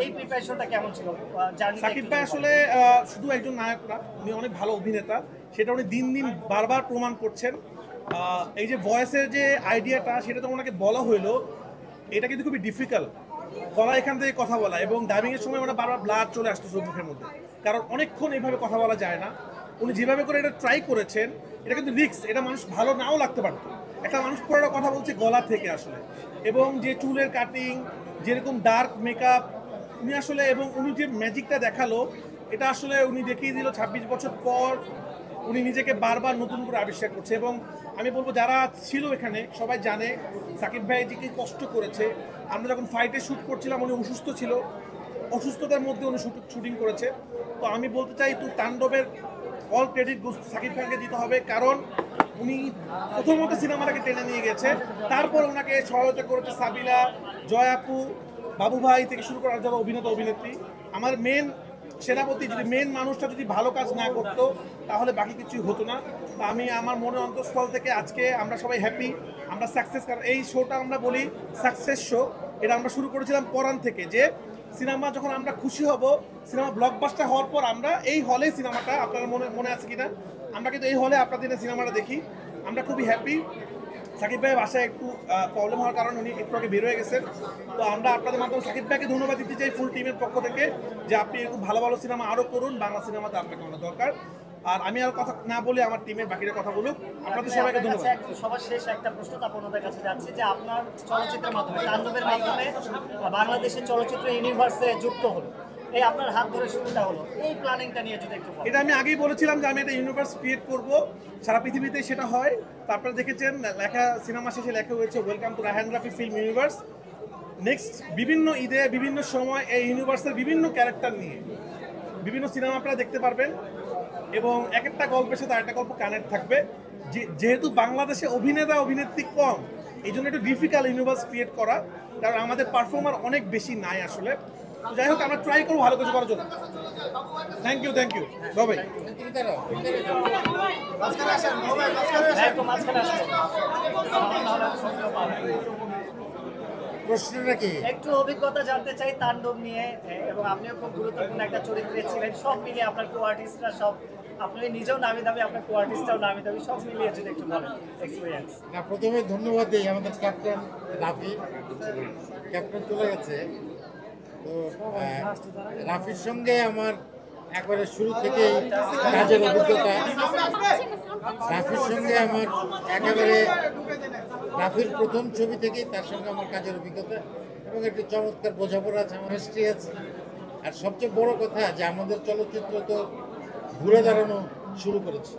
এই প্রিপারেশনটা কেমন ছিল? সাকিব ভাই আসলে শুধু একজন নায়ক না, উনি অনেক ভালো অভিনেতা, সেটা উনি দিন দিন বারবার প্রমাণ করছেন। এই যে ভয়েসের যে আইডিয়াটা, সেটা তো ওনাকে বলা হইলো, এটা কিন্তু খুবই ডিফিকাল্ট গলা এখান থেকে কথা বলা, এবং ডাবিংয়ের সময় ওনার বারবার ব্লাড চলে আসতেছে মুখের মধ্যে, কারণ অনেকক্ষণ এইভাবে কথা বলা যায় না। উনি যেভাবে করে এটা ট্রাই করেছেন, এটা কিন্তু রিস্ক, এটা মানুষ ভালো নাও লাগতে পারতো। একটা মানুষ পুরোটা কথা বলছে গলা থেকে আসলে, এবং যে চুলের কাটিং, যেরকম ডার্ক মেকআপ উনি আসলে, এবং উনি যে ম্যাজিকটা দেখালো, এটা আসলে উনি দেখিয়ে দিল 26 বছর পর উনি নিজেকে বারবার নতুন করে আবিষ্কার করছে। এবং আমি বলবো যারা ছিল এখানে সবাই জানে সাকিব ভাই যে কি কষ্ট করেছে। আমরা যখন ফাইটে শ্যুট করছিলাম উনি অসুস্থ ছিল, অসুস্থতার মধ্যে উনি শুটিং করেছে। তো আমি বলতে চাই তো তাণ্ডবের অল ক্রেডিট সাকিব খানকে দিতে হবে, কারণ উনি প্রথমত সিনেমাটাকে টেনে নিয়ে গেছে, তারপর ওনাকে সহায়তা করেছে সাবিলা, জয়াপু, বাবু ভাই থেকে শুরু করার যারা অভিনেতা অভিনেত্রী। আমার মেন সেনাপতি যদি মেন মানুষটা যদি ভালো কাজ না করতো, তাহলে বাকি কিছুই হতো না। তা আমি আমার মনের অন্তঃস্থল থেকে আজকে আমরা সবাই হ্যাপি, আমরা সাকসেস। কারণ এই শোটা আমরা বলি সাকসেস শো, এটা আমরা শুরু করেছিলাম পরান থেকে, যে সিনেমা যখন আমরা খুশি হব, সিনেমা ব্লকবাস্টার হওয়ার পর আমরা এই হলে সিনেমাটা, আপনার মনে আছে কিনা, আমরা কিন্তু এই হলে আপনাদের সিনেমাটা দেখি। আমরা খুবই হ্যাপি। সাকিব ভাইয়ের বাসায় একটু প্রবলেম হওয়ার কারণে উনি একটু আগে বের হয়ে গেছেন। তো আমরা আপনাদের মাধ্যমে সাকিব ভাইকে ধন্যবাদ দিতে চাই ফুল টিমের পক্ষ থেকে, যে আপনি এরকম ভালো ভালো সিনেমা আরও করুন, বাংলা সিনেমাতে আপনাকে অনেক দরকার। আর আমি আর কথা না বলে আমার টিমের বাকিরা কথা বলুক। আপনাদের সবাইকে ধন্যবাদ। সবার শেষ একটা প্রশ্ন আপনাদের কাছে যাচ্ছে, যে আপনার চলচ্চিত্রের মাধ্যমে, তাণ্ডবের মাধ্যমে বাংলাদেশের চলচ্চিত্র ইউনিভার্সে যুক্ত হলো, এই আপনার হাত ধরে শুরুটা হলো, এই প্ল্যানিংটা নিয়ে যদি একটু বলেন। এটা আমি আগেই বলেছিলাম যে আমি একটা ইউনিভার্স ক্রিয়েট করব, সারা পৃথিবীতে সেটা হয়। তারপরে দেখেছেন লেখা, সিনেমা শেষে লেখা হয়েছে welcome to Raihan Rafi film universe. Next বিভিন্ন ঈদে বিভিন্ন সময় এই ইউনিভার্সের বিভিন্ন ক্যারেক্টার নিয়ে বিভিন্ন সিনেমা আপনারা দেখতে পারবেন, এবং এক একটা গল্পের সাথে আরেকটা গল্প কানেক্ট থাকবে। যেহেতু বাংলাদেশে অভিনেতা অভিনেত্রী কম, এই জন্য একটু ডিফিকাল্ট ইউনিভার্স ক্রিয়েট করা, কারণ আমাদের পারফর্মার অনেক বেশি নাই আসলে। তো যাই হোক, আমরা ট্রাই করবো ভালো কিছু করার জন্য। থ্যাংক ইউ বাবাই। প্রশ্নটা কি? একটু অভিজ্ঞতা জানতে চাই তাণ্ডব নিয়ে, এবং আপনিও খুব গুরুত্বপূর্ণ একটা চরিত্রে ছিলেন। সব মিলিয়ে আপনার কো আর্টিস্টরা সব, আপনি নিজেও নামি দামি, আপনার কো আর্টিস্টটাও নামি দামি, সব মিলিয়ে যদি একটু বলেন এক্সপিরিয়েন্স। না, প্রথমে ধন্যবাদ দিই আমাদের ক্যাপ্টেন রাফি। ক্যাপ্টেন চলে গেছে, তো রাফির সঙ্গে আমার একবারে শুরু থেকেই কাজের অভিজ্ঞতা। রাফির সঙ্গে আমার একেবারে রাফির প্রথম ছবি থেকেই তার সঙ্গে আমার কাজের অভিজ্ঞতা, এবং একটি চমৎকার বোঝাপড়া আছে, আমার হিস্ট্রি আছে। আর সবচেয়ে বড় কথা যে আমাদের চলচ্চিত্র তো ঘুরে দাঁড়ানো শুরু করেছে।